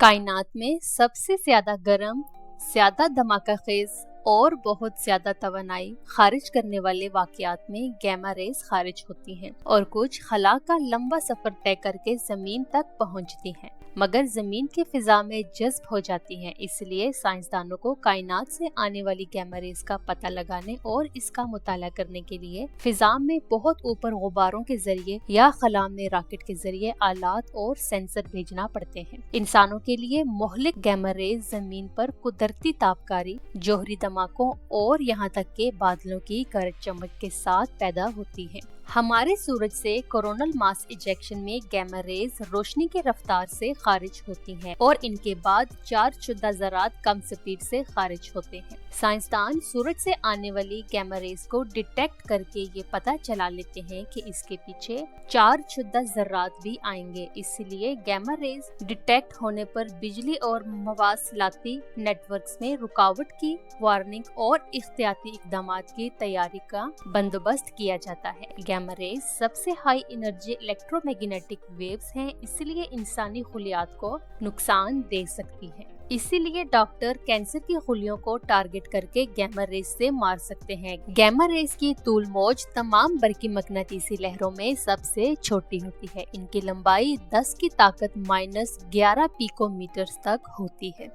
कायनात में सबसे ज्यादा गर्म, ज्यादा धमाका खेज और बहुत ज्यादा तवानाई खारिज करने वाले वाकयात में गैमा रेज खारिज होती हैं और कुछ खला का लंबा सफर तय करके जमीन तक पहुंचती हैं, मगर जमीन की फिजा में जज्ब हो जाती हैं। इसलिए साइंसदानों को कायनात से आने वाली गैमा रेज का पता लगाने और इसका मुताला करने के लिए फिजा में बहुत ऊपर गुब्बारों के जरिए या खला में रॉकेट के जरिए आलात और सेंसर भेजना पड़ते हैं। इंसानों के लिए मोहलिक गैमा रेज जमीन पर कुदरती तापकारी, जोहरी धमाकों और यहाँ तक के बादलों की गरज चमक के साथ पैदा होती है। हमारे सूरज से कोरोनल मास इजेक्शन में गैमा रेज रोशनी की रफ्तार से खारिज होती हैं और इनके बाद चार्ज शुदा ज़रात कम स्पीड से खारिज होते हैं। साइंसदान सूरज से आने वाली गैमा रेज को डिटेक्ट करके ये पता चला लेते हैं कि इसके पीछे चार्ज शुदा ज़रात भी आएंगे। इसलिए गैमा रेज डिटेक्ट होने पर बिजली और मवासलाती नेटवर्क्स में रुकावट की वार्निंग और इख्तियाती इक़दामात की तैयारी का बंदोबस्त किया जाता है। गैमा रेज सबसे हाई एनर्जी इलेक्ट्रोमैग्नेटिक वेव्स हैं, इसलिए इंसानी खुलियात को नुकसान दे सकती हैं। इसीलिए डॉक्टर कैंसर की खुलियों को टारगेट करके गैमा रेज से मार सकते हैं। गैमा रेज की तूल मौज तमाम बरकी मकनातीसी लहरों में सबसे छोटी होती है। इनकी लंबाई 10 की ताकत -11 पिकोमीटर तक होती है।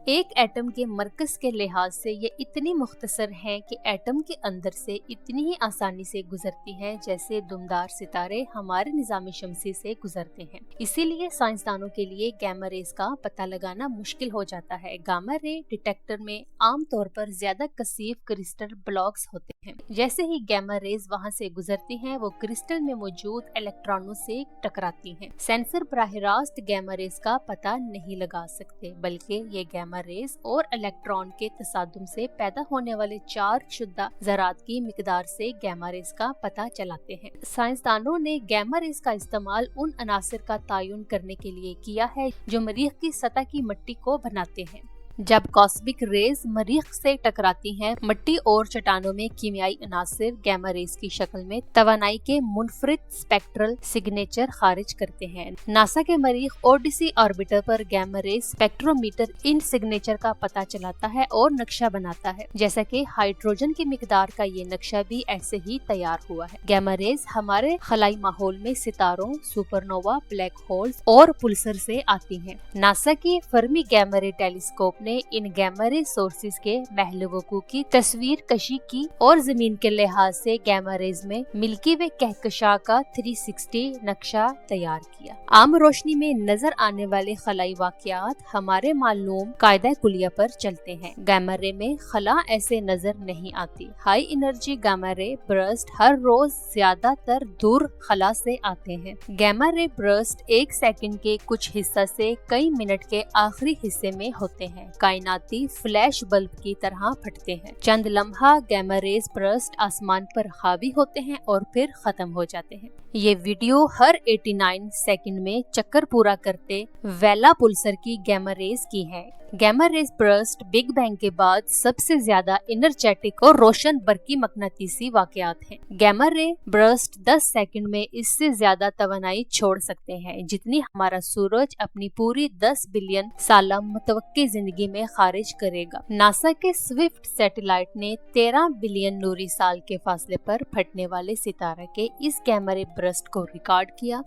एक एटम के मरकज के लिहाज से ये इतनी मुख्तसर हैं कि एटम के अंदर से इतनी ही आसानी से गुजरती हैं जैसे दुमदार सितारे हमारे निज़ाम शमसी से गुजरते हैं। इसीलिए साइंसदानों के लिए गैमा रेज का पता लगाना मुश्किल हो जाता है। गामा रे डिटेक्टर में आम तौर पर ज्यादा कसीफ क्रिस्टल ब्लॉक्स होते हैं। जैसे ही गैमा रेज वहां से गुजरती हैं, वो क्रिस्टल में मौजूद इलेक्ट्रॉनों से टकराती हैं। सेंसर बराह रास्त गैमा रेज का पता नहीं लगा सकते, बल्कि ये गैमा रेज और इलेक्ट्रॉन के तसादुम से पैदा होने वाले चार्ज शुदा ज़रात की मिकदार से गैमा रेज का पता चलाते हैं। साइंसदानों ने गैमा रेज का इस्तेमाल उन अनासर का तयन करने के लिए किया है जो मरीख की सतह की मिट्टी को बनाते हैं। जब कॉस्मिक रेज मरीख से टकराती हैं, मिट्टी और चट्टानों में कीमियाई अनासर गैमा रेज की शक्ल में तवानाई के मुनफरिद स्पेक्ट्रल सिग्नेचर खारिज करते हैं। नासा के मरीख ओडिसी ऑर्बिटर पर गैमा रेज स्पेक्ट्रोमीटर इन सिग्नेचर का पता चलाता है और नक्शा बनाता है। जैसा कि हाइड्रोजन की मिकदार का ये नक्शा भी ऐसे ही तैयार हुआ है। गैमा रेज हमारे खलाई माहौल में सितारों, सुपरनोवा, ब्लैक होल्स और पुल्सर से आती हैं। नासा की फर्मी गैमा रे टेलीस्कोप ने इन गैमा रे सोर्सेज के महलवकू की तस्वीर कशी की और जमीन के लिहाज से गैमा रेज में मिल्की वे कहकशा का 360 नक्शा तैयार किया। आम रोशनी में नजर आने वाले खलाई वाकयात हमारे मालूम कायदा कुलिया पर चलते हैं। गैमा रे में खला ऐसे नजर नहीं आती। High energy gamma ray burst हर रोज ज्यादातर दूर खला से आते हैं। गैमा रे बर्स्ट 1 सेकंड के कुछ हिस्सा से कई मिनट के आखिरी हिस्से में होते हैं। कायनाती फ्लैश बल्ब की तरह फटते हैं। चंद लम्हा गैमा रेज बर्स्ट आसमान पर हावी होते हैं और फिर खत्म हो जाते हैं। ये वीडियो हर 89 सेकंड में चक्कर पूरा करते वेला पुल्सर की गैमा रेज की है। Gamma ray burst big bang के बाद सबसे ज्यादा एनर्जेटिक और रोशन बरकी मकनातीसी वाकयात हैं। गैमा रे बर्स्ट 10 सेकंड में इससे ज्यादा तवानाई छोड़ सकते हैं जितनी हमारा सूरज अपनी पूरी 10 बिलियन साल मुतवक्की जिंदगी में खारिज करेगा। नासा के स्विफ्ट सैटेलाइट ने 13 बिलियन नूरी साल के फासले पर फटने वाले सितारा के इस गैमा रे बर्स्ट को रिकॉर्ड किया।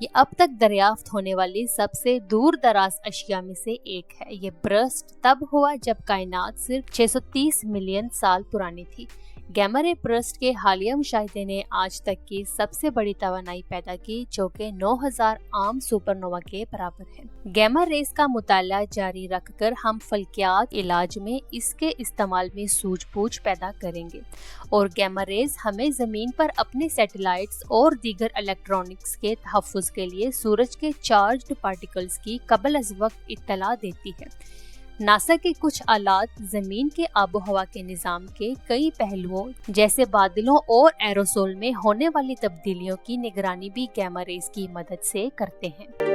ये अब तक दरियाफ्त होने वाली सबसे दूर दराज अशिया में से एक है। ये बर्स्ट तब हुआ जब कायनात सिर्फ 630 मिलियन साल पुरानी थी। गैमा रे बर्स्ट के हालिया मुशाहिदे ने आज तक की सबसे बड़ी तवानाई पैदा की, जो कि 9000 आम सुपरनोवा के बराबर है। गैमा रेज का मुताला जारी रखकर हम फल्कियात इलाज में इसके इस्तेमाल में सूझबूझ पैदा करेंगे और गैमा रेज हमें जमीन पर अपने सैटेलाइट्स और दीगर इलेक्ट्रॉनिक्स के तहफ़्फ़ुज़ के लिए सूरज के चार्ज्ड पार्टिकल्स की कबल अज़ वक्त इत्तला देती है। नासा के कुछ आलात जमीन के आबो हवा के निज़ाम के कई पहलुओं जैसे बादलों और एरोसोल में होने वाली तब्दीलियों की निगरानी भी गैमा रेज की मदद से करते हैं।